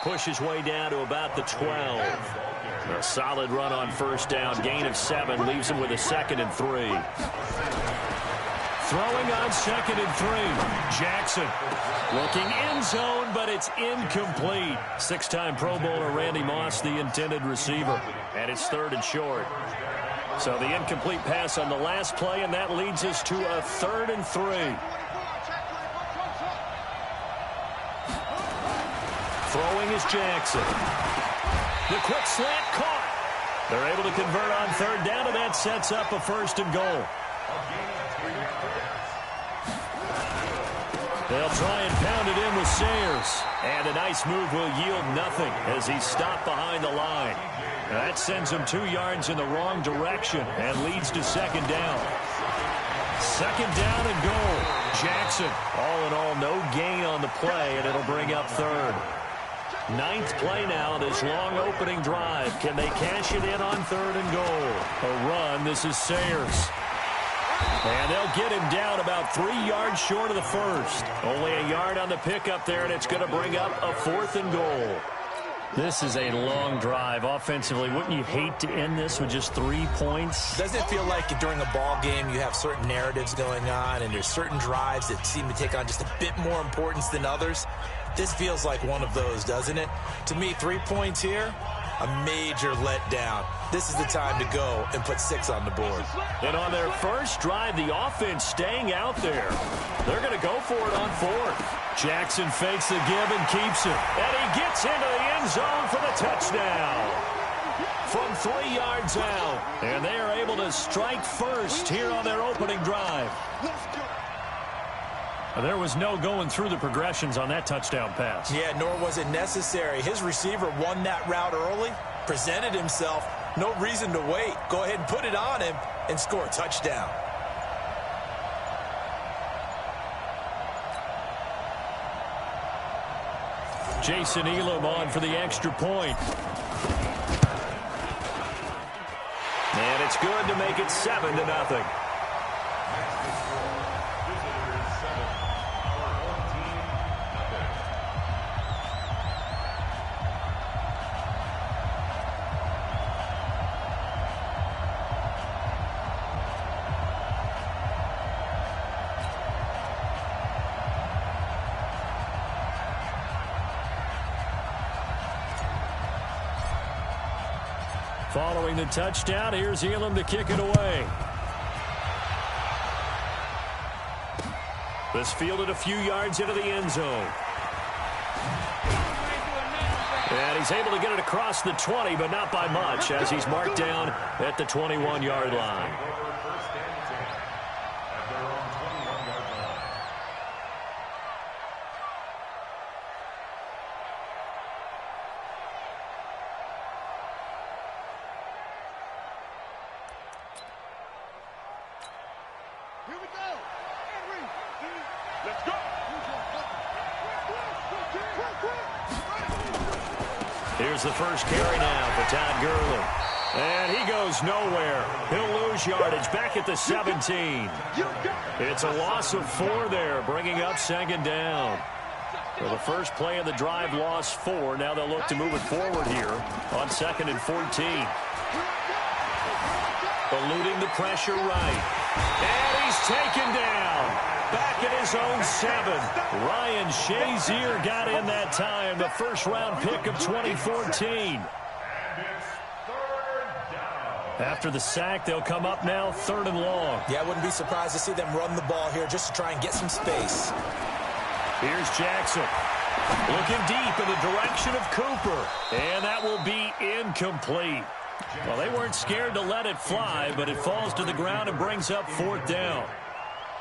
push his way down to about the 12. A solid run on first down. Gain of 7 leaves him with a 2nd and 3. Throwing on 2nd and 3. Jackson looking end zone, but it's incomplete. 6-time Pro Bowler Randy Moss, the intended receiver. And it's 3rd and short. So the incomplete pass on the last play, and that leads us to a 3rd and 3. Throwing is Jackson. The quick slant caught. They're able to convert on 3rd down, and that sets up a 1st and goal. They'll try and pound it in with Sayers. And a nice move will yield nothing as he's stopped behind the line. That sends him 2 yards in the wrong direction and leads to 2nd down. 2nd down and goal. Jackson, all in all, no gain on the play, and it'll bring up 3rd. 9th play now, this long opening drive. Can they cash it in on 3rd and goal? A run, this is Sayers. And they'll get him down about 3 yards short of the 1st. Only a yard on the pickup there, and it's going to bring up a 4th and goal. This is a long drive offensively. Wouldn't you hate to end this with just 3 points? Doesn't it feel like during a ball game you have certain narratives going on and there's certain drives that seem to take on just a bit more importance than others? This feels like one of those, doesn't it? To me, 3 points here, a major letdown. This is the time to go and put 6 on the board. And on their first drive, the offense staying out there. They're going to go for it on 4th. Jackson fakes the give and keeps it. And he gets into the end zone for the touchdown. From 3 yards out. And they are able to strike first here on their opening drive. There was no going through the progressions on that touchdown pass. Yeah, nor was it necessary. His receiver won that route early, presented himself. No reason to wait. Go ahead and put it on him and score a touchdown. Jason Elam on for the extra point. And it's good to make it 7-0. Following the touchdown, here's Elam to kick it away. This fielded a few yards into the end zone. And he's able to get it across the 20, but not by much, as he's marked down at the 21-yard line. Here's the first carry now for Todd Gurley. And he goes nowhere. He'll lose yardage back at the 17. It's a loss of 4 there, bringing up 2nd down. Well, the first play of the drive lost 4. Now they'll look to move it forward here on 2nd and 14. Eluding the pressure right. And he's taken down. Back at his own 7. Ryan Shazier got in that time, the first-round pick of 2014. After the sack, they'll come up now 3rd and long. Yeah, I wouldn't be surprised to see them run the ball here just to try and get some space. Here's Jackson. Looking deep in the direction of Cooper. And that will be incomplete. Well, they weren't scared to let it fly, but it falls to the ground and brings up 4th down.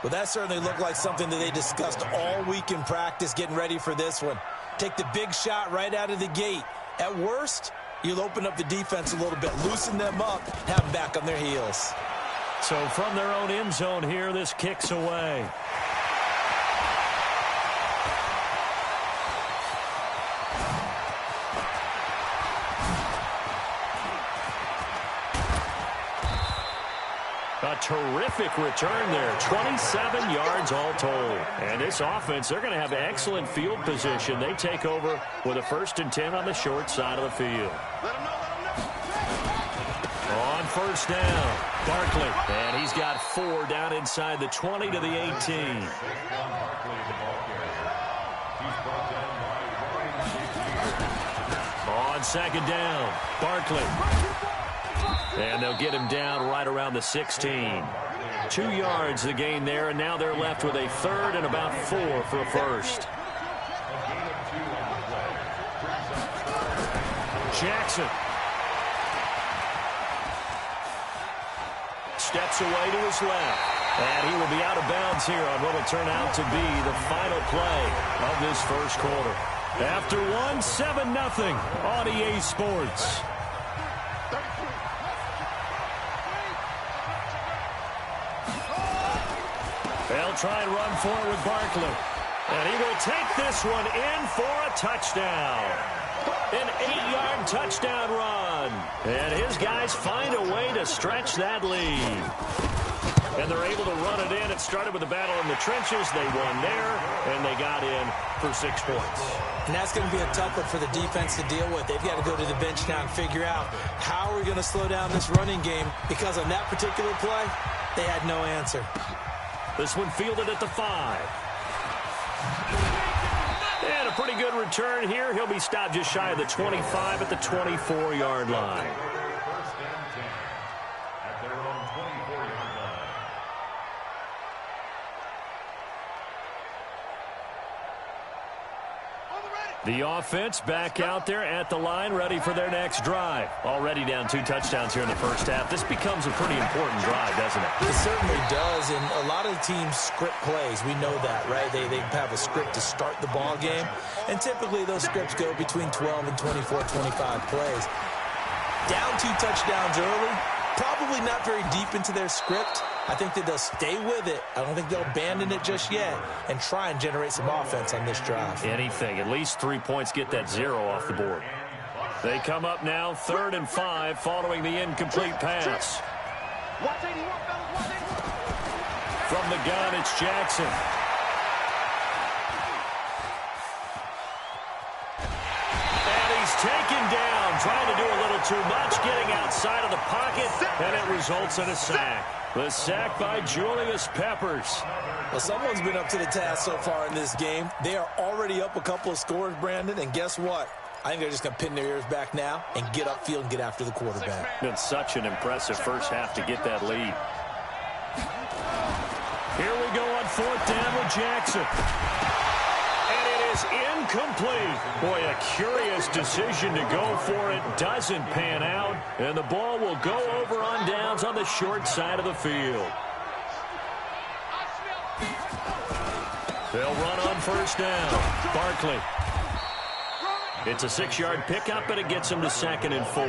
Well, that certainly looked like something that they discussed all week in practice getting ready for this one. Take the big shot right out of the gate. At worst, you'll open up the defense a little bit, loosen them up, have them back on their heels. So from their own end zone here, this kicks away. A terrific return there. 27 yards all told. And this offense, they're going to have excellent field position. They take over with a 1st and 10 on the short side of the field. On 1st down, Barkley. And he's got 4 down inside the 20 to the 18. On 2nd down, Barkley. And they'll get him down right around the 16. 2 yards the gain there, and now they're left with a 3rd and about 4 for a 1st. Jackson. Steps away to his left. And he will be out of bounds here on what will turn out to be the final play of this 1st quarter. After 1, 7-0 on EA Sports. They'll try and run for it with Barkley. And he will take this one in for a touchdown. An 8-yard touchdown run. And his guys find a way to stretch that lead. And they're able to run it in. It started with a battle in the trenches. They won there, and they got in for 6 points. And that's going to be a tough one for the defense to deal with. They've got to go to the bench now and figure out how are we going to slow down this running game, because on that particular play, they had no answer. This one fielded at the 5. And a pretty good return here. He'll be stopped just shy of the 25 at the 24-yard line. The offense back out there at the line, ready for their next drive. Already down 2 touchdowns here in the 1st half. This becomes a pretty important drive, doesn't it? It certainly does, and a lot of the teams script plays. We know that, right? They have a script to start the ball game, and typically those scripts go between 12 and 24, 25 plays. Down 2 touchdowns early, probably not very deep into their script. I think that they'll stay with it. I don't think they'll abandon it just yet and try and generate some offense on this drive. Anything. At least 3 points, get that 0 off the board. They come up now 3rd and 5 following the incomplete pass. From the gun, it's Jackson. And he's taken down, trying to do a little too much, getting outside of the pocket, and it results in a sack. The sack by Julius Peppers. Well, someone's been up to the task so far in this game. They are already up a couple of scores, Brandon, and guess what? I think they're just going to pin their ears back now and get upfield and get after the quarterback. Been such an impressive 1st half to get that lead. Here we go on 4th down with Jackson. And it is incomplete. Boy, a curious decision to go for it. Doesn't pan out. And the ball will go over on downs on the short side of the field. They'll run on 1st down. Barkley. It's a 6-yard pickup, and it gets him to 2nd and 4.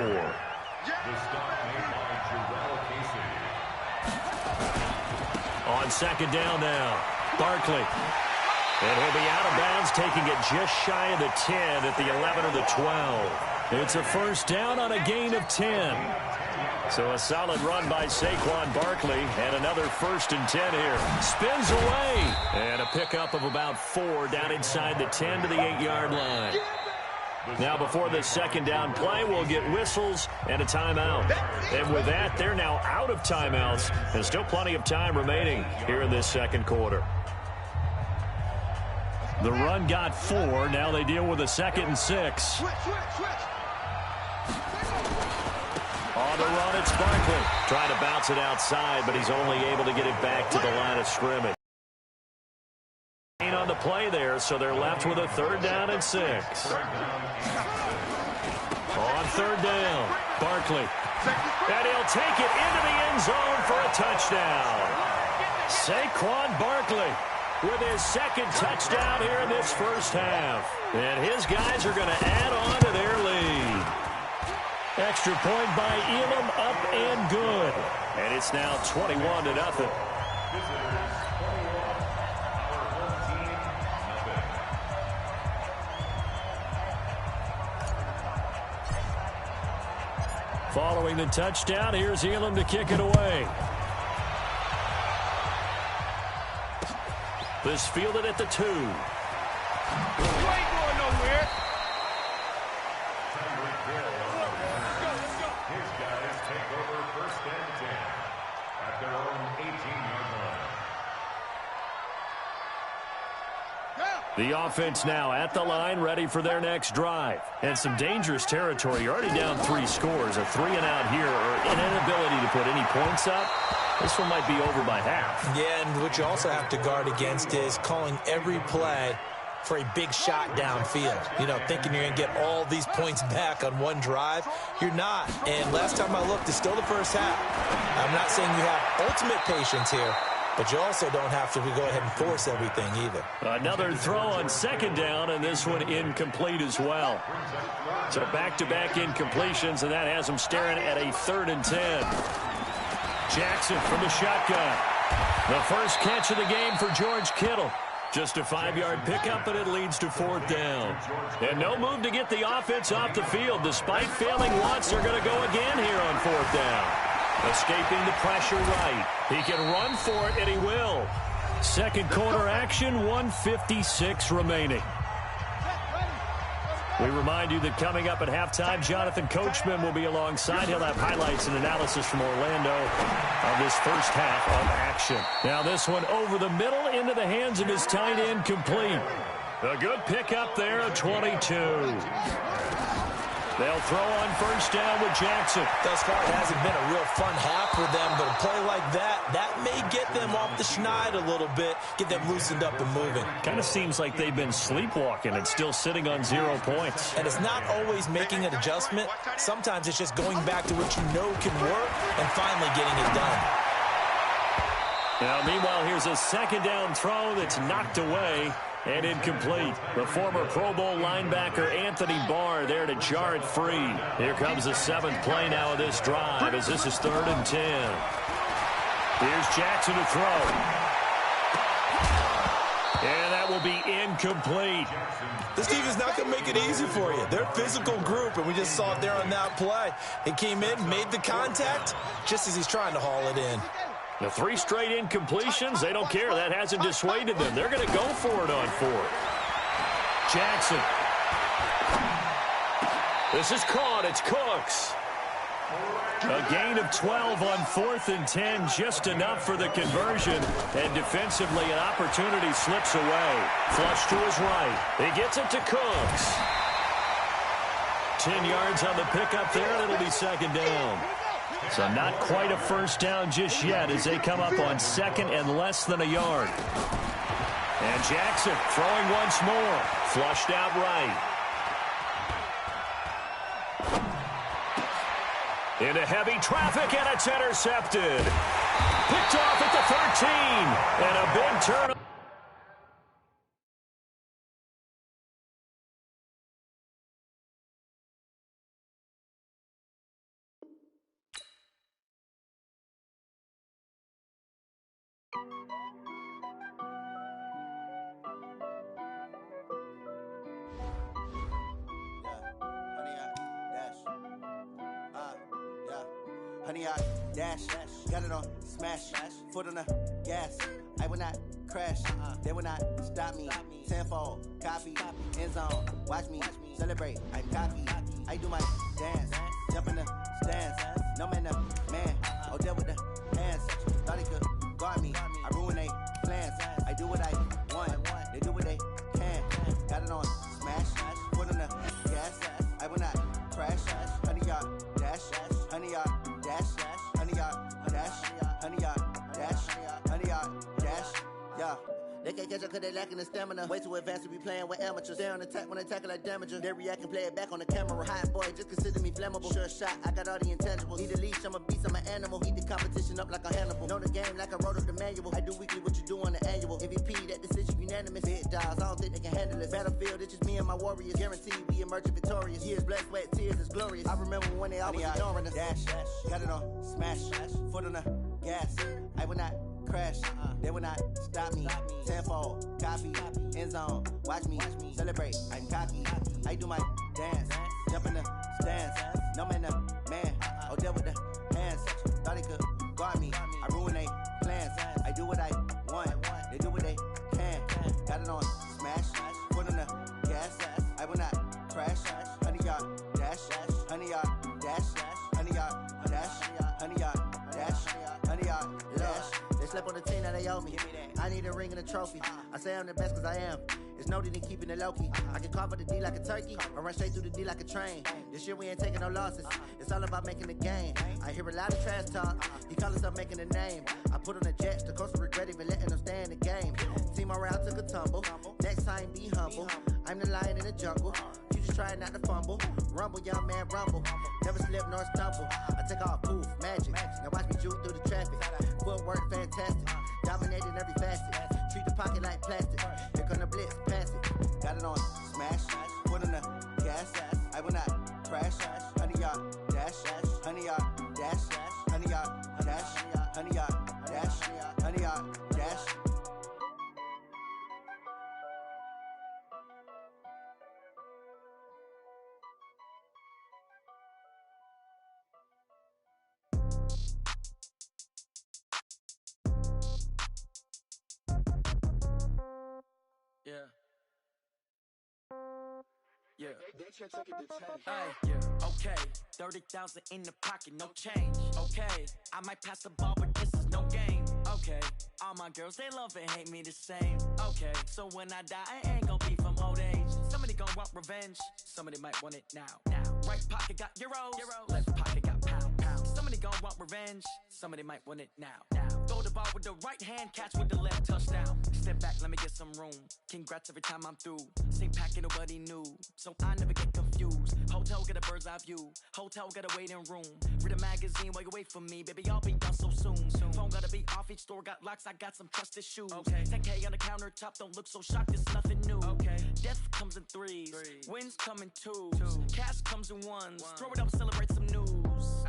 On 2nd down now, Barkley. And he'll be out of bounds, taking it just shy of the 10 at the 11 or the 12. It's a 1st down on a gain of 10. So a solid run by Saquon Barkley, and another 1st and 10 here. Spins away, and a pickup of about 4 down inside the 10 to the 8-yard line. Now before this 2nd down play, we'll get whistles and a timeout. And with that, they're now out of timeouts, and still plenty of time remaining here in this 2nd quarter. The run got 4. Now they deal with a 2nd and 6. On the run, it's Barkley. Trying to bounce it outside, but he's only able to get it back to the line of scrimmage. On the play there, so they're left with a 3rd down and 6. On 3rd down, Barkley. And he'll take it into the end zone for a touchdown. Saquon Barkley with his 2nd touchdown here in this 1st half. And his guys are going to add on to their lead. Extra point by Elam, up and good. And it's now 21-0. Following the touchdown, here's Elam to kick it away. This fielded at the 2. You ain't going nowhere. His guys take over 1st and 10 at their own 18-yard line. The offense now at the line, ready for their next drive. And some dangerous territory. You're already down 3 scores. A 3-and-out here, or an inability to put any points up. This one might be over by half. Yeah, and what you also have to guard against is calling every play for a big shot downfield. You know, thinking you're going to get all these points back on one drive. You're not. And last time I looked, it's still the first half. I'm not saying you have ultimate patience here, but you also don't have to go ahead and force everything either. Another throw on 2nd down, and this one incomplete as well. So back-to-back incompletions, and that has them staring at a 3rd and 10. Jackson from the shotgun. The first catch of the game for George Kittle. Just a 5-yard pickup, but it leads to 4th down. And no move to get the offense off the field. Despite failing once, they're going to go again here on 4th down. Escaping the pressure right. He can run for it, and he will. Second quarter action, 1:56 remaining. We remind you that coming up at halftime, Jonathan Coachman will be alongside. He'll have highlights and analysis from Orlando of this first half of action. Now this one over the middle into the hands of his tight end, complete. A good pickup there, a 22. They'll throw on 1st down with Jackson. Thus far, it hasn't been a real fun half for them, but a play like that may get them off the schneid a little bit, get them loosened up and moving. Kind of seems like they've been sleepwalking and still sitting on 0 points. And it's not always making an adjustment. Sometimes it's just going back to what you know can work and finally getting it done. Now, meanwhile, here's a 2nd down throw that's knocked away and incomplete. The former Pro Bowl linebacker Anthony Barr there to jar it free. Here comes the 7th play now of this drive as this is 3rd and 10. Here's Jackson to throw. And that will be incomplete. This team is not going to make it easy for you. They're a physical group, and we just saw it there on that play. He came in, made the contact, just as he's trying to haul it in. The 3 straight incompletions, they don't care. That hasn't dissuaded them. They're going to go for it on 4th. Jackson. This is caught. It's Cooks. A gain of 12 on 4th and 10, just enough for the conversion. And defensively, an opportunity slips away. Flush to his right. He gets it to Cooks. 10 yards on the pickup there, and it'll be 2nd down. So not quite a 1st down just yet as they come up on 2nd and less than a yard. And Jackson throwing once more. Flushed out right. Into heavy traffic, and it's intercepted. Picked off at the 13. And a big turnover. Honey, I dash, got it on smash, foot on the gas. I will not crash, they will not stop me. Tenfold, copy, end zone, watch me celebrate. I'm cocky, I do my dance, jump in the stands. No man, man, oh there with the hands. Thought he could guard me, I ruin they plans. I do what I want, they do what they can. Got it on smash, foot on the gas. I will not crash, honey, y'all dash, honey, y'all dash, honey, y'all dash, honey, y'all dash, honey, y'all dash, yeah. They can't catch up cause they lacking the stamina. Way too advanced to be playing with amateurs. They on attack when they tackle like damager. They react and play it back on the camera. Hot boy, just consider me flammable. Sure shot, I got all the intangibles. Need a leash, I'm a beast, I'm an animal. Eat the competition up like a Hannibal. Know the game like I wrote up the manual. I do weekly what you do on the annual. MVP, that decision unanimous. Big dogs, I don't think they can handle it. Battlefield, it's just me and my warriors. Guaranteed we emerge victorious. Years, blood, sweat, tears, it's glorious. I remember when they always ignoring us. Dash, got it on smash, foot on the gas. I will not crash, they will not stop me. Tenfold, copy, end zone, watch me celebrate. I'm cocky, I do my dance, jump in the stands. No man, man, oh there with the hands. Thought he could guard me, I ruin they plans. I do what I want, they do what they can. they owe me. I need a ring and a trophy. I say I'm the best cause I am. It's noted in keeping it low-key. I can carve up the D like a turkey or run straight through the D like a train. This year we ain't taking no losses. It's all about making the game. I hear a lot of trash talk. He call himself making a name. I put on the Jets. The coach will regret even letting them stay in the game. Team morale took a tumble. Next time be humble. I'm the lion in the jungle. You just try not to fumble. Rumble, young man, rumble. Never slip nor stumble. I take off, poof, magic. Now watch me juke through the traffic. Footwork fantastic. Dominating every facet. Treat the pocket like plastic. Here come the blitz, pass it. Got it on smash. Foot on the gas. I will not crash. 100 yard dash. 100 yard dash. 100 yard dash. 100 yard dash. 100 yard dash. Yeah. Yeah. Hey, yeah. Okay. 30,000 in the pocket, no change. Okay. I might pass the ball, but this is no game. Okay. All my girls, they love and hate me the same. Okay. So when I die, I ain't gon' be from old age. Somebody gon' want revenge. Somebody might want it now. Right pocket got euros. Left pocket got pound. Somebody gon' want revenge. Somebody might want it now. Throw the ball with the right hand, catch with the left, touchdown. Step back, let me get some room. Congrats every time I'm through. Same packet, nobody knew, so I never get confused. Hotel get a bird's eye view. Hotel got a waiting room. Read a magazine while you wait for me, baby. I'll be done so soon. Phone gotta be off. Each store got locks. I got some trusted shoes. 10K on the countertop. Don't look so shocked. It's nothing new. Death comes in threes. Wins come in twos. Cash comes in ones. Throw it up, celebrate some news.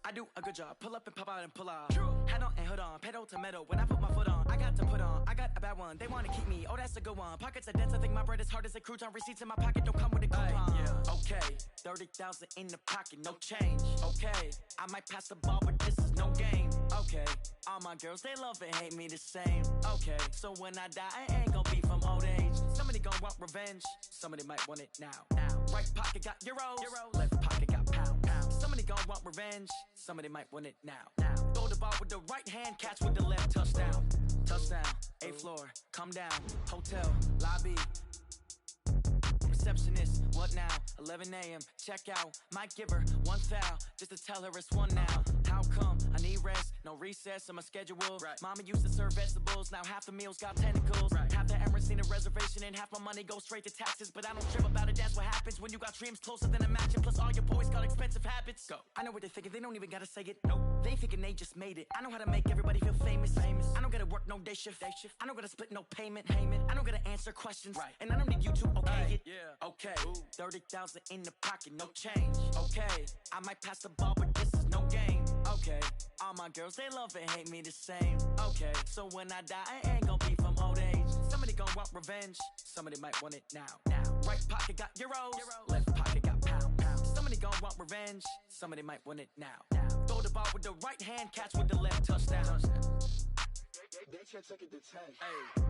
I do a good job. Pull up and pop out and pull out. Head on and hood on. Pedal to metal. When I put my foot on, I got to put on. I got a bad one. They want to keep me. Oh, that's a good one. Pockets are dense. I think my bread is hard as a crouton. Receipts in my pocket don't come with a coupon. Okay. 30,000 in the pocket. No change. Okay. I might pass the ball, but this is no game. Okay. All my girls, they love and hate me the same. Okay. So when I die, I ain't gon' be from old age. Somebody gon' want revenge. Somebody might want it now. Right pocket got euros. Left pocket got pound. Somebody gon' want revenge. Somebody might want it now. Throw the ball with the right hand, catch with the left, touchdown. Touchdown, 8th floor, come down. Hotel, lobby. Receptionist, what now? 11 a.m., check out. Might give her one foul, just to tell her it's one now. How come? I need rest, no recess on my schedule. Mama used to serve vegetables, now half the meals got tentacles. Half the Emirates need a reservation and half my money goes straight to taxes. But I don't trip about it, that's what happens when you got dreams closer than a match. Plus all your boys got expensive habits. Go. I know what they're thinking, they don't even gotta say it. Nope. They thinking they just made it. I know how to make everybody feel famous. I don't gotta work no day shift. I don't gotta split no payment. I don't gotta answer questions. And I don't need you to okay it. Okay, 30,000 in the pocket, no change. Okay, I might pass the ball, but this is no game. Okay, all my girls, they love and hate me the same. Okay, so when I die, I ain't gon' be from old age. Somebody gon' want revenge. Somebody might want it now. Right pocket got euros. Left pocket got pound. Somebody gon' want revenge. Somebody might want it now. Throw the ball with the right hand, catch with the left, touchdown. They can't take it to 10. Hey.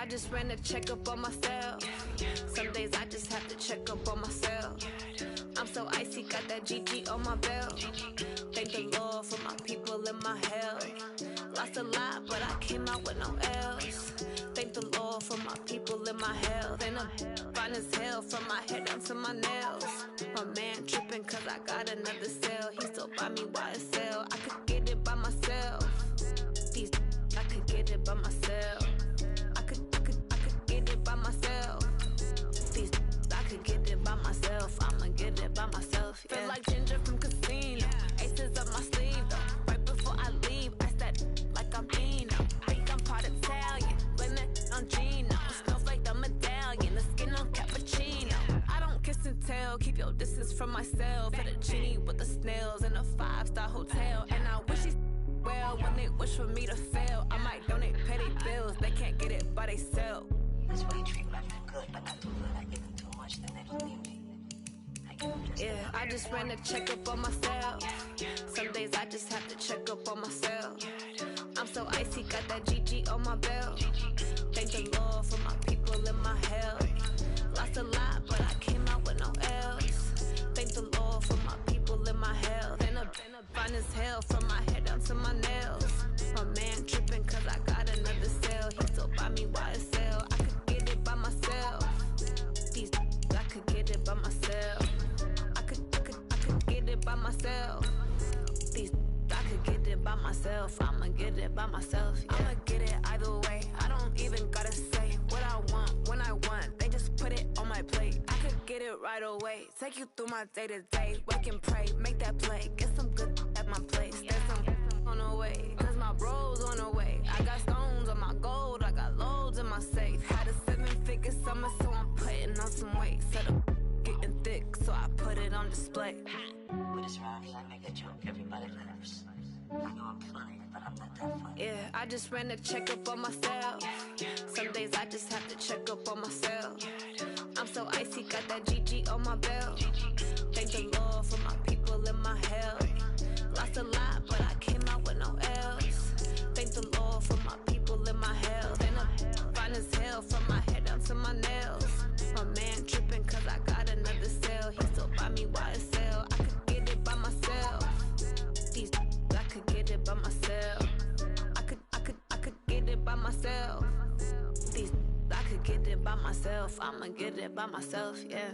I just ran a checkup on myself. Some days I just have to check up on myself. I'm so icy, got that GG on my belt. Thank the Lord for my people and my health. Lost a lot, but I came out with no L's. Thank the Lord for my people and my health. And I'm fine as hell from my head down to my nails. My man tripping cause I got another cell. He still buy me YSL. I could get it by myself. These I could get it by myself. I could get it by myself. These I could get it by myself. I'ma get it by myself. Yeah. Feel like Ginger from Casino. Aces up my sleeve though. Right before I leave, I said like I'm Dino. Think I'm part Italian. Blame that on Gino. Smells like the medallion. The skin on cappuccino. I don't kiss and tell. Keep your distance from myself. At a genie with the snails in a 5-star hotel. And I wish he's well when they wish for me to fail. I might donate petty bills. They can't get it by themselves. That's why you treat women good, but not too good. I give them too much, then they don't need me. Yeah, I just ran a checkup on myself. Some days I just have to check up on myself. I'm so icy, got that GG on my belt. Thank the Lord for my people and my health. Lost a lot, but I came out with no L's. Thank the Lord for my people and my health. And I'm fine as hell from my head down to my nails. My man tripping cause I got another cell. He still buy me YSL. I could get it by myself. These I could get it by myself. I could get it by myself. These I could get it by myself. I'ma get it by myself. Yeah. I'ma get it either way. I don't even gotta say what I want when I want. They just put it on my plate. I could get it right away. Take you through my day to day. Wake and pray, make that play. Get some good at my place. There's some on the way, cause my bros on the way. I got stones on my gold. I got loads in my safe. Had a 7-figure summer, so I'm putting on some weight. Set up getting thick, so I put it on display. With this round, I make a joke, everybody laughs. I know I'm funny, but I'm not that funny. Yeah, I just ran a checkup on myself. Some days I just have to check up on myself. I'm so icy, got that GG on my belt. Thank the Lord for my people and my health. Lost a lot, but I came out with no L's. Thank the Lord for my people and my health. And I'm fine as hell from my head down to my nails. My man tripping cause I got another cell. He still buy me YSL. I could get it by myself. These I could get it by myself. I could get it by myself. These I could get it by myself. I'ma get it by myself, yeah.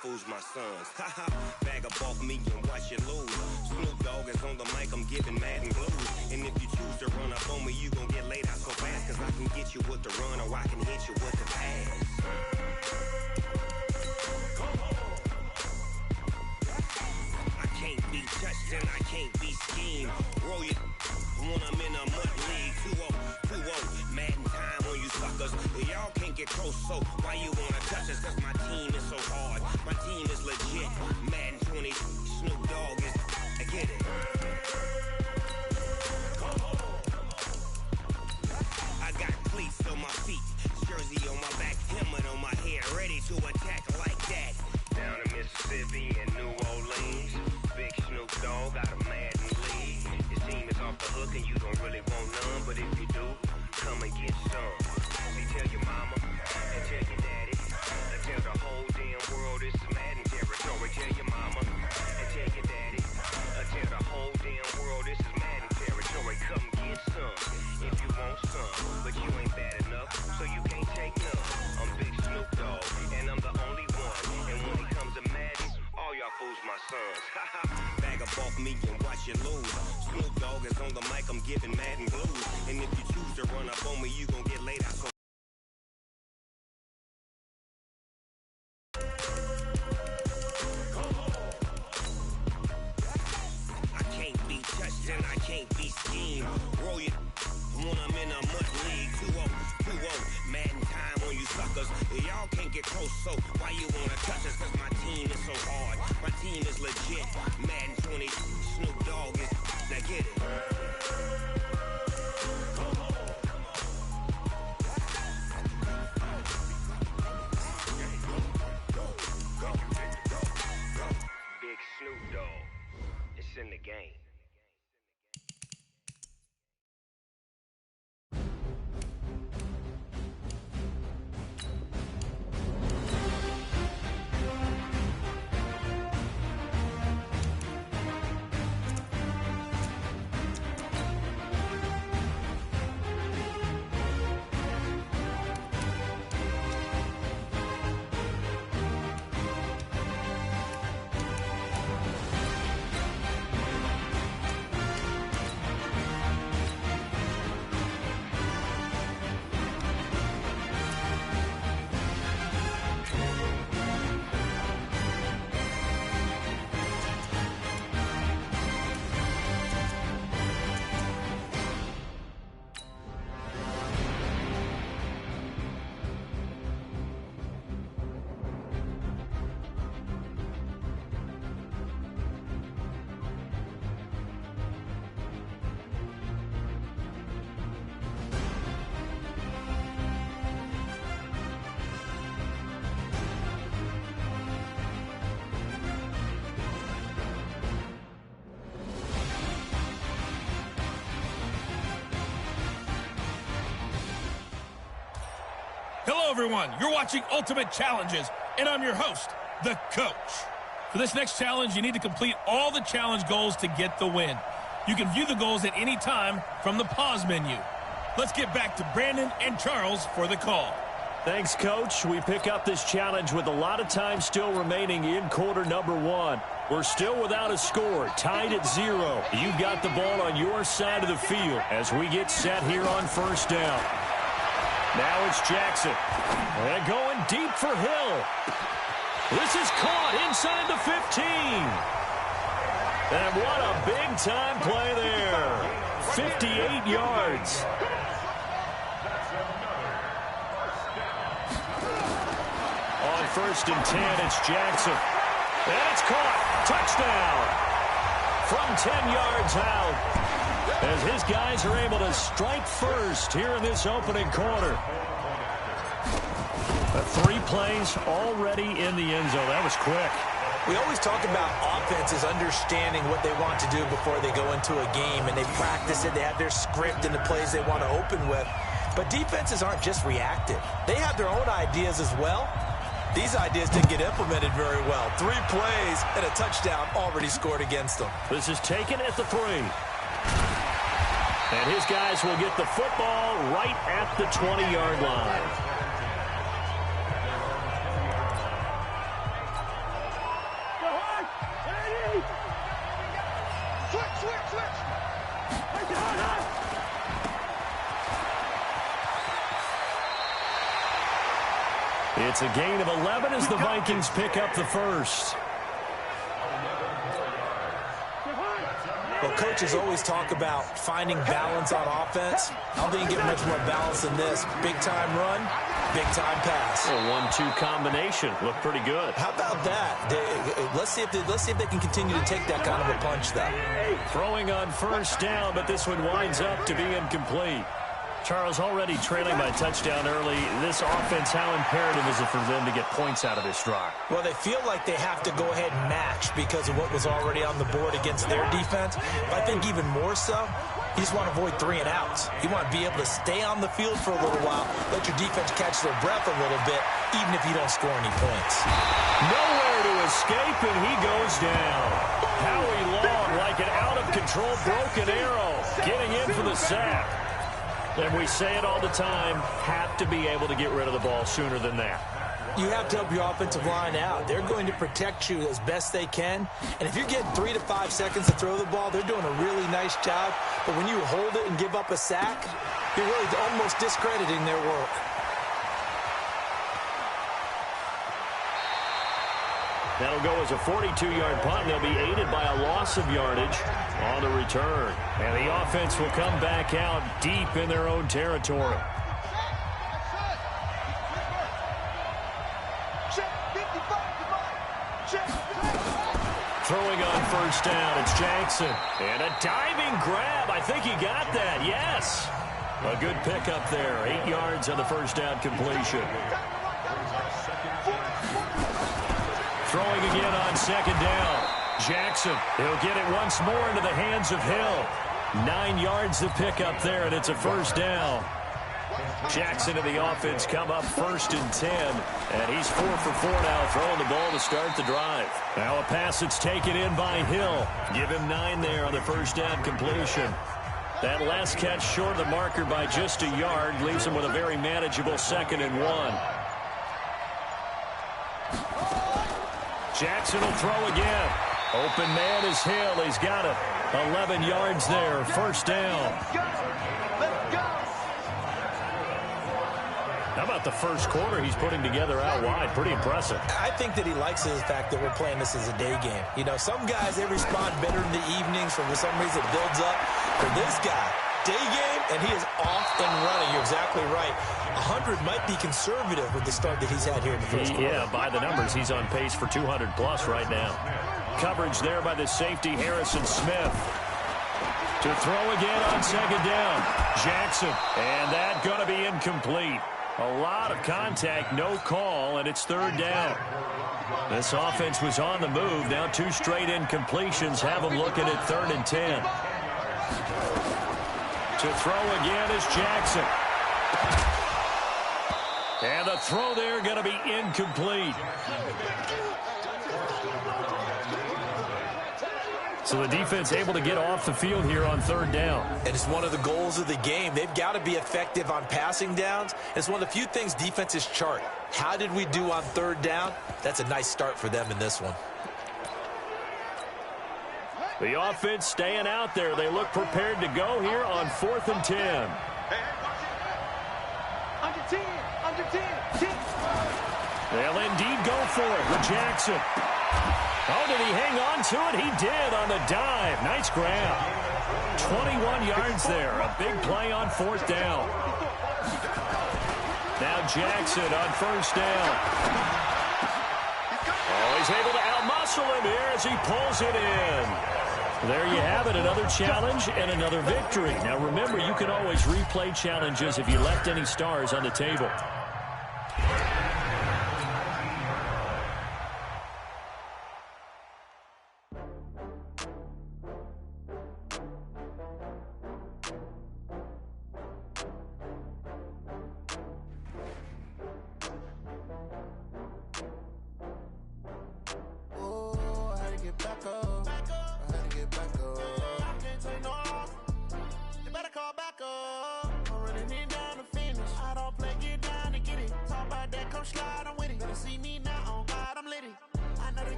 Fools my sons. Haha, bag up off me and watch you lose. Snoop Dogg is on the mic, I'm giving Madden blues. And if you choose to run up on me, you gon' get laid out so fast. Cause I can get you with the run or I can hit you with the pass. I can't be touched and I can't be schemed. Roll you when I'm in a mud league. 2-0, Madden time on you suckers. Y'all can't get close, so why you wanna touch us? Cause my team is so hard. My team is legit. Madden 20, Snoop Dogg is. I get it. I got cleats on my feet, jersey on my back, helmet on my head, ready to attack like that. Down in Mississippi and New Orleans, big Snoop Dogg got a Madden lead. Your team is off the hook and you don't really want none, but if you do, come and get some. See, tell your mama and tell your daddy. me and watch you lose. Snoop Dogg is on the mic, I'm giving Madden blues. And if you choose to run up on me, you gon' get laid out. So I can't be touched and I can't be schemed. Roll you when I'm in a mud league. 2-0, Madden time on you suckers. Y'all can't get close, so why you wanna touch us? Cause my team is so hard. My team is legit. Madden 20, Snoop Dogg is. Now get it. Big Snoop Dogg. It's in the game. Hello, everyone. You're watching Ultimate Challenges, and I'm your host, the Coach. For this next challenge, you need to complete all the challenge goals to get the win. You can view the goals at any time from the pause menu. Let's get back to Brandon and Charles for the call. Thanks, Coach. We pick up this challenge with a lot of time still remaining in quarter number one. We're still without a score, tied at 0. You've got the ball on your side of the field as we get set here on first down. Now it's Jackson. And going deep for Hill. This is caught inside the 15. And what a big-time play there. 58 yards. On first and 10, it's Jackson. And it's caught. Touchdown. From 10 yards out. As his guys are able to strike first here in this opening quarter. 3 plays already in the end zone. That was quick. We always talk about offenses understanding what they want to do before they go into a game, and they practice it. They have their script and the plays they want to open with. But defenses aren't just reactive. They have their own ideas as well. These ideas didn't get implemented very well. 3 plays and a touchdown already scored against them. This is taken at the 3. And his guys will get the football right at the 20-yard line. It's a gain of 11 as the Vikings pick up the first. Well, coaches always talk about finding balance on offense. I don't think you get much more balance than this. Big-time run, big-time pass. A 1-2 combination. Looked pretty good. How about that? Let's see if they can continue to take that kind of a punch, though. Throwing on first down, but this one winds up to be incomplete. Charles, already trailing by touchdown early. This offense, how imperative is it for them to get points out of this drive? Well, they feel like they have to go ahead and match because of what was already on the board against their defense. But I think even more so, you just want to avoid 3 and outs. You want to be able to stay on the field for a little while, let your defense catch their breath a little bit, even if you don't score any points. Nowhere to escape, and he goes down. Howie Long, like an out-of-control broken arrow, getting in for the sack. And we say it all the time, have to be able to get rid of the ball sooner than that. You have to help your offensive line out. They're going to protect you as best they can. And if you're getting 3 to 5 seconds to throw the ball, they're doing a really nice job. But when you hold it and give up a sack, you're really almost discrediting their work. That'll go as a 42-yard punt. They'll be aided by a loss of yardage on the return. And the offense will come back out deep in their own territory. Throwing on first down, it's Jackson. And a diving grab. I think he got that, yes. A good pickup there. 8 yards on the first down completion. Throwing again on second down. Jackson, he'll get it once more into the hands of Hill. 9 yards to pick up there, and it's a first down. Jackson and the offense come up 1st and 10, and he's 4 for 4 now, throwing the ball to start the drive. Now a pass that's taken in by Hill. Give him 9 there on the first down completion. That last catch short of the marker by just a yard leaves him with a very manageable 2nd and 1. Jackson will throw again. Open man is Hill. He's got it. 11 yards there. First down. How about the first quarter he's putting together out wide? Pretty impressive. I think that he likes the fact that we're playing this as a day game. You know, some guys, they respond better in the evenings. For some reason, it builds up. For this guy, day game, and he is off and running. You're exactly right. 100 might be conservative with the start that he's had here in the first quarter. Yeah, by the numbers, he's on pace for 200-plus right now. Coverage there by the safety, Harrison Smith. To throw again on second down. Jackson, and that going to be incomplete. A lot of contact, no call, and it's 3rd down. This offense was on the move. Now 2 straight incompletions have them looking at 3rd and 10. To throw again is Jackson. And the throw there going to be incomplete. So the defense able to get off the field here on 3rd down. And it's one of the goals of the game. They've got to be effective on passing downs. It's one of the few things defenses chart. How did we do on 3rd down? That's a nice start for them in this one. The offense staying out there. They look prepared to go here on 4th and 10. Under 10, under 10, 10. They'll indeed go for it with Jackson. Oh, did he hang on to it? He did on the dive. Nice grab. 21 yards there. A big play on 4th down. Now Jackson on first down. Oh, he's able to outmuscle him here as he pulls it in. There you have it, another challenge and another victory. Now remember, you can always replay challenges if you left any stars on the table.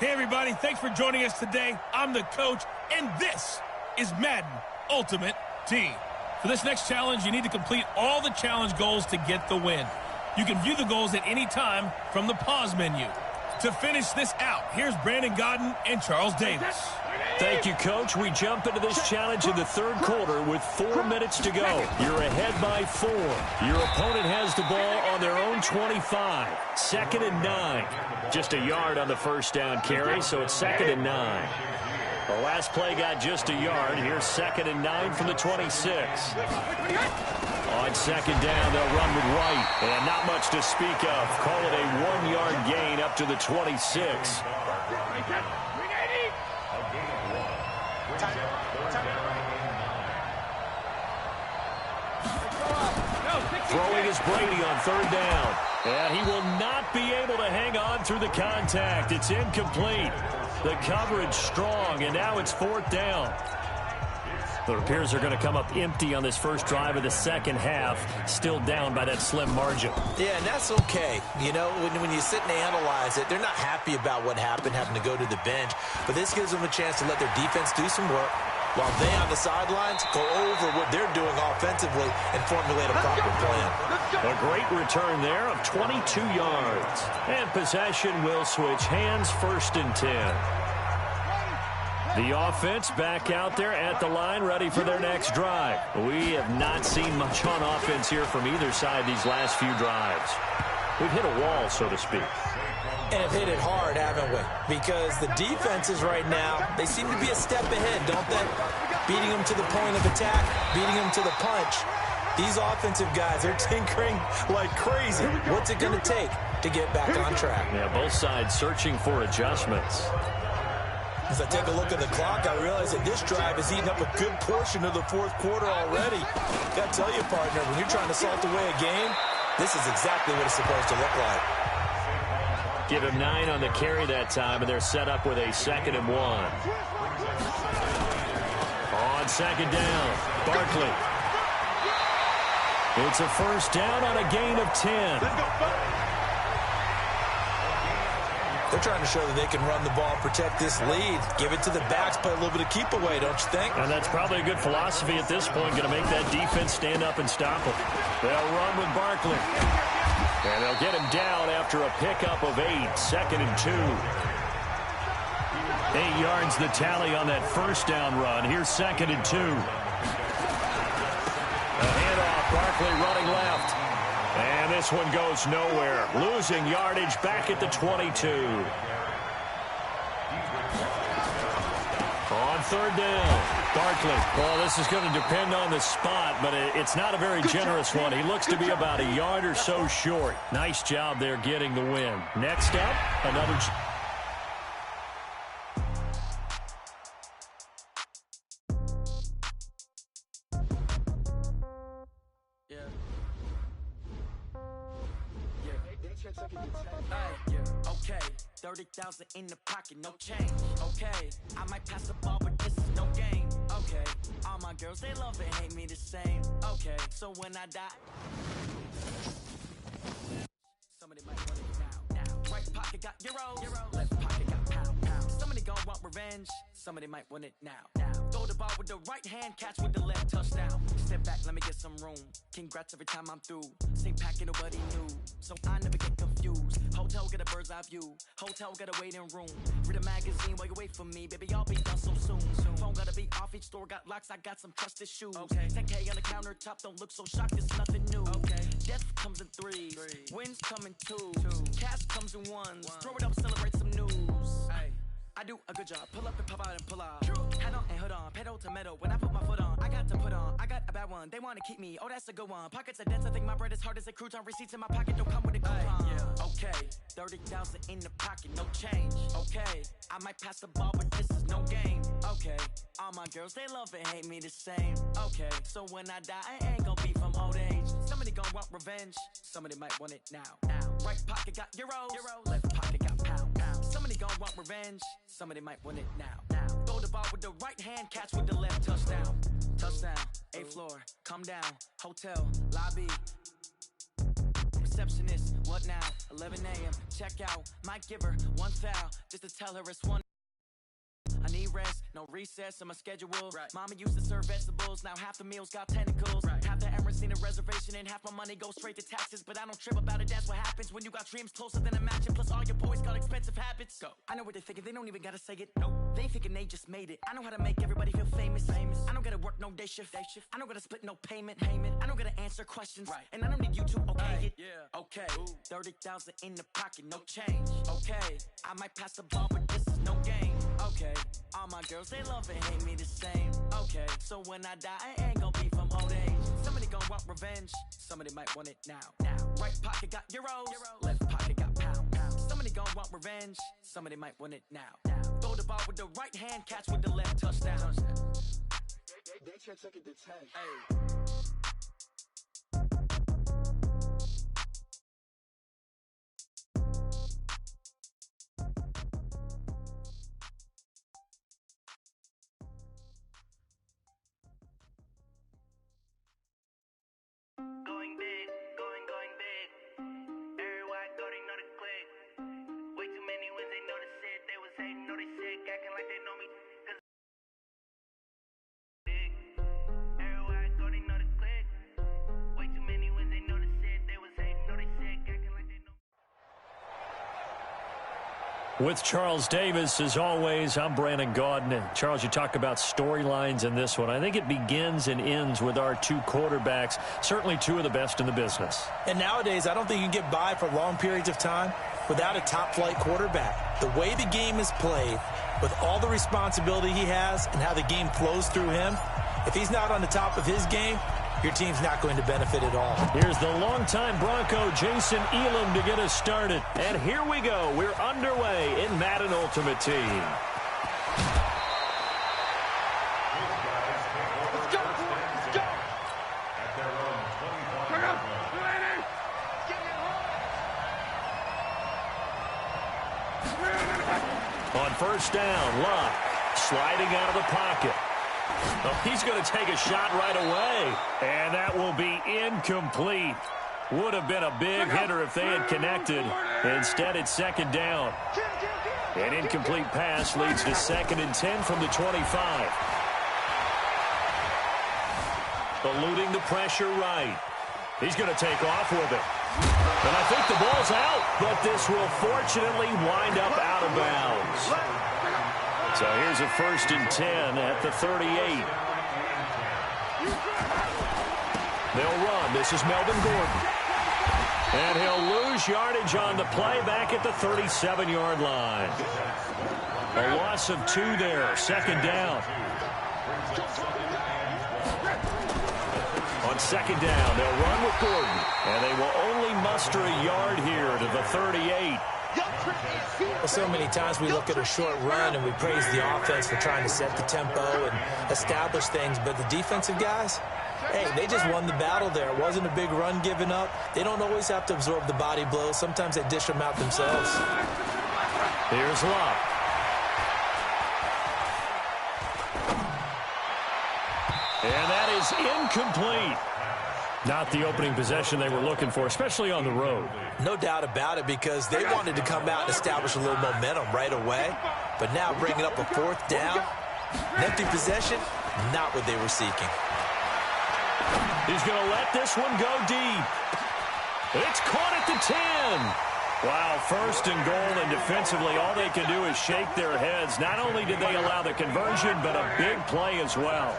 Hey, everybody, thanks for joining us today. I'm the coach, and this is Madden Ultimate Team. For this next challenge, you need to complete all the challenge goals to get the win. You can view the goals at any time from the pause menu. To finish this out, here's Brandon Godden and Charles Davis. Thank you, Coach. We jump into this challenge in the 3rd quarter with 4 minutes to go. You're ahead by 4. Your opponent has the ball on their own 25. 2nd and 9. Just a yard on the first down carry, so it's 2nd and 9. The last play got just a yard. Here's 2nd and 9 from the 26. On 2nd down, they'll run with White. And not much to speak of. Call it a 1-yard gain up to the 26. Throwing is Brady on 3rd down. And he will not be able to hang on through the contact. It's incomplete. The coverage strong, and now it's 4th down. It appears they're going to come up empty on this first drive of the second half, still down by that slim margin. Yeah, and that's okay. You know, when you sit and analyze it, they're not happy about what happened, having to go to the bench. But this gives them a chance to let their defense do some work while they on the sidelines go over what they're doing offensively and formulate a proper plan. A great return there of 22 yards. And possession will switch hands, 1st and 10. The offense back out there at the line, ready for their next drive. We have not seen much on offense here from either side these last few drives. We've hit a wall, so to speak. And have hit it hard, haven't we? Because the defenses right now, they seem to be a step ahead, don't they? Beating them to the point of attack, beating them to the punch. These offensive guys are tinkering like crazy. What's it going to take to get back on track? Yeah, both sides searching for adjustments. As I take a look at the clock, I realize that this drive has eaten up a good portion of the 4th quarter already. Got to tell you, partner, when you're trying to salt away a game, this is exactly what it's supposed to look like. Give him 9 on the carry that time, and they're set up with a 2nd and 1. On 2nd down, Barkley. It's a 1st down on a gain of 10. They're trying to show that they can run the ball, protect this lead, give it to the backs, play a little bit of keep away, don't you think? And that's probably a good philosophy at this point, going to make that defense stand up and stop them. They'll run with Barkley. And they'll get him down after a pickup of 8, 2nd and 2. 8 yards the tally on that 1st down run. Here's 2nd and 2. A handoff, Barkley running left. And this one goes nowhere. Losing yardage back at the 22. On 3rd down, Barkley. Well, this is going to depend on the spot, but it's not a very generous one. He looks to be about a yard or so short. Nice job there getting the win. Next up, another... Okay, 30,000 in the pocket, no change. Okay, I might pass the ball, but this is no game. Okay, all my girls, they love and hate me the same. Okay, so when I die, somebody might want it now. Right pocket got euro, left pocket got pound. Somebody gon' want revenge, somebody might want it now. Throw the ball with the right hand, catch with the left, touchdown. Step back, let me get some room. Congrats every time I'm through. Same packet, nobody knew, so I never get confused. Hotel get a bird's eye view. Hotel got a waiting room. Read a magazine while you wait for me, baby. I'll be done so soon. Phone gotta be off. Each store got locks. I got some trusted shoes. Okay. 10K on the countertop. Don't look so shocked. It's nothing new. Okay. Death comes in threes. Wins come in twos. Cash comes in ones. Throw it up, celebrate some news. Ay. I do a good job. Pull up and pop out and pull out. Head on and hood on. Pedal to metal. When I put my foot on, I got to put on. I got a bad one. They want to keep me. Oh, that's a good one. Pockets are dense. I think my bread is hard as a crouton. Receipts in my pocket don't come with a coupon. Yeah. Okay. 30,000 in the pocket. No change. Okay. I might pass the ball, but this is no game. Okay. All my girls, they love and hate me the same. Okay. So when I die, I ain't gonna be from old age. Somebody gonna want revenge. Somebody might want it now. Right pocket got euros. Left pocket got pound. Somebody gon' want revenge. Somebody might want it now. Throw the ball with the right hand, catch with the left, touchdown. Touchdown, 8th floor, come down. Hotel, lobby. Receptionist, what now? 11 a.m., check out. Might give her one foul, just to tell her it's one. I need rest, no recess in my schedule. Right. Mama used to serve vegetables, now half the meals got tentacles. Right. Half the Emirates need a reservation and half my money goes straight to taxes. But I don't trip about it, that's what happens when you got dreams closer than a match. Plus all your boys got expensive habits. Go. I know what they're thinking, they don't even gotta say it. Nope. They thinking they just made it. I know how to make everybody feel famous. I don't gotta work no day shift. I don't gotta split no payment. I don't gotta answer questions. Right. And I don't need you to okay it. Yeah. Okay. 30,000 in the pocket, no change. Okay. I might pass the ball, but this is no game. Okay. All my girls, they love and hate me the same. Okay, so when I die, I ain't gonna be from old age. Somebody gon' want revenge. Somebody might want it now. Right pocket got euros. Left pocket got pound. Somebody gon' want revenge. Somebody might want it now. Throw the ball with the right hand, catch with the left, touchdown. They can't take it to 10. Hey. With Charles Davis, as always, I'm Brandon Gaudin. Charles, you talk about storylines in this one. I think it begins and ends with our two quarterbacks, certainly two of the best in the business. And nowadays, I don't think you can get by for long periods of time without a top-flight quarterback. The way the game is played, with all the responsibility he has and how the game flows through him, if he's not on the top of his game, your team's not going to benefit at all. Here's the longtime Bronco, Jason Elam, to get us started. And here we go. We're underway in Madden Ultimate Team. Let's go, let's go. At their own 25-yard line. On first down, Luck sliding out of the pocket. Oh, he's going to take a shot right away. And that will be incomplete. Would have been a big hitter if they had connected. Instead, it's second down. An incomplete pass leads to 2nd and 10 from the 25. Eluding the pressure right. He's going to take off with it. And I think the ball's out, but this will fortunately wind up out of bounds. So here's a 1st and 10 at the 38. They'll run. This is Melvin Gordon. And he'll lose yardage on the play back at the 37-yard line. A loss of 2 there. Second down. On second down, they'll run with Gordon. And they will only muster a yard here to the 38. Well, so many times we look at a short run and we praise the offense for trying to set the tempo and establish things, but the defensive guys, hey, they just won the battle there. It wasn't a big run given up. They don't always have to absorb the body blows. Sometimes they dish them out themselves. Here's Luck. And that is incomplete. Not the opening possession they were looking for, especially on the road. No doubt about it, because they wanted to come out and establish a little momentum right away. But now bringing up a 4th down, an empty possession, not what they were seeking. He's going to let this one go deep. It's caught at the 10. Wow, 1st and goal, and defensively all they can do is shake their heads. Not only did they allow the conversion, but a big play as well.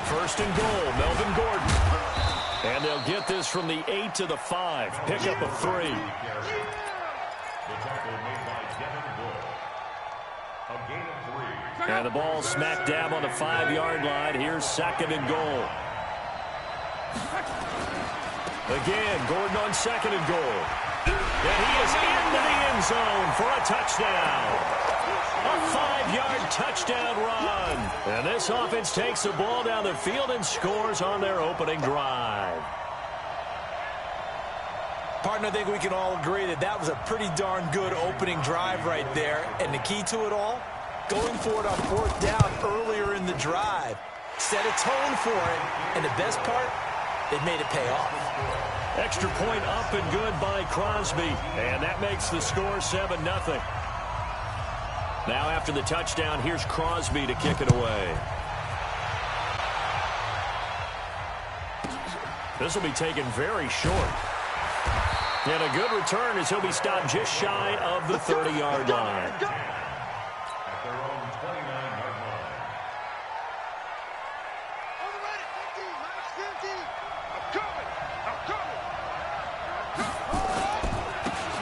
First and goal, Melvin Gordon. And they'll get this from the 8 to the 5. Pick up a 3. The tackle made by Devin Bull. A gain of 3. And the ball smack dab on the 5-yard line. Here's 2nd and goal. Again, Gordon on 2nd and goal. And he is into the end zone for a touchdown. A 5-yard touchdown run. And this offense takes the ball down the field and scores on their opening drive. Partner, I think we can all agree that that was a pretty darn good opening drive right there. And the key to it all, going for it on 4th down earlier in the drive. Set a tone for it. And the best part, it made it pay off. Extra point up and good by Crosby. And that makes the score 7-0. Now after the touchdown, here's Crosby to kick it away. This will be taken very short. And a good return as he'll be stopped just shy of the 30-yard line. At their own 29-yard line. On the right at 15, -15. I'm coming.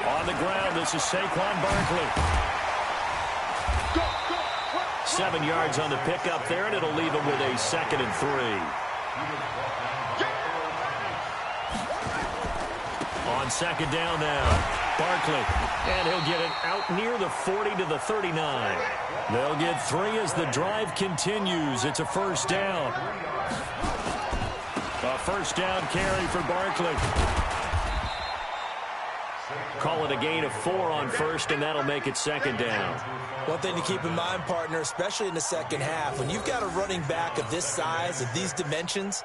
On the ground, this is Saquon Barkley. 7 yards on the pickup there, and it'll leave him with a 2nd and 3. On second down now, Barkley. And he'll get it out near the 40 to the 39. They'll get 3 as the drive continues. It's a 1st down. A 1st down carry for Barkley. Call it a gain of 4 on 1st, and that'll make it 2nd down. One thing to keep in mind, partner, especially in the second half, when you've got a running back of this size, of these dimensions,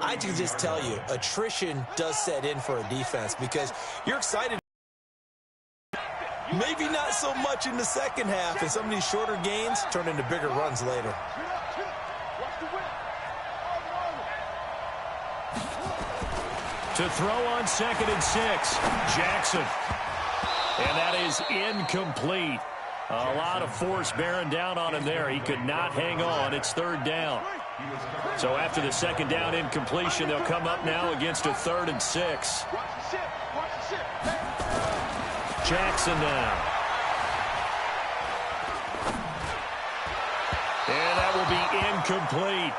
I can just tell you, attrition does set in for a defense because you're excited. Maybe not so much in the second half, and some of these shorter gains turn into bigger runs later. To To throw on 2nd and 6. Jackson. And that is incomplete. A lot of force bearing down on him there. He could not hang on. It's 3rd down. So after the 2nd down incompletion, they'll come up now against a 3rd and 6. Jackson now. And that will be incomplete.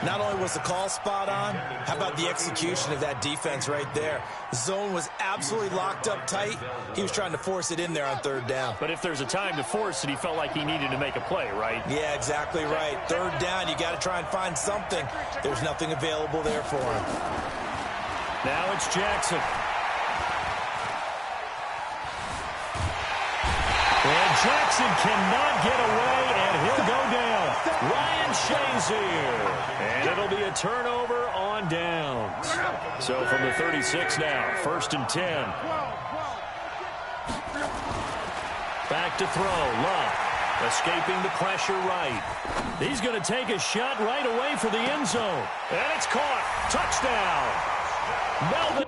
Not only was the call spot on, how about the execution of that defense right there? The zone was absolutely locked up tight. He was trying to force it in there on 3rd down. But if there's a time to force it, he felt like he needed to make a play, right? Yeah, exactly right. 3rd down, you got to try and find something. There's nothing available there for him. Now it's Jackson. And Jackson cannot get away, and he'll go down. Ryan Shazier. And it'll be a turnover on downs. So from the 36 now, 1st and 10. Back to throw. Love escaping the pressure right. He's going to take a shot right away for the end zone. And it's caught. Touchdown. Melvin.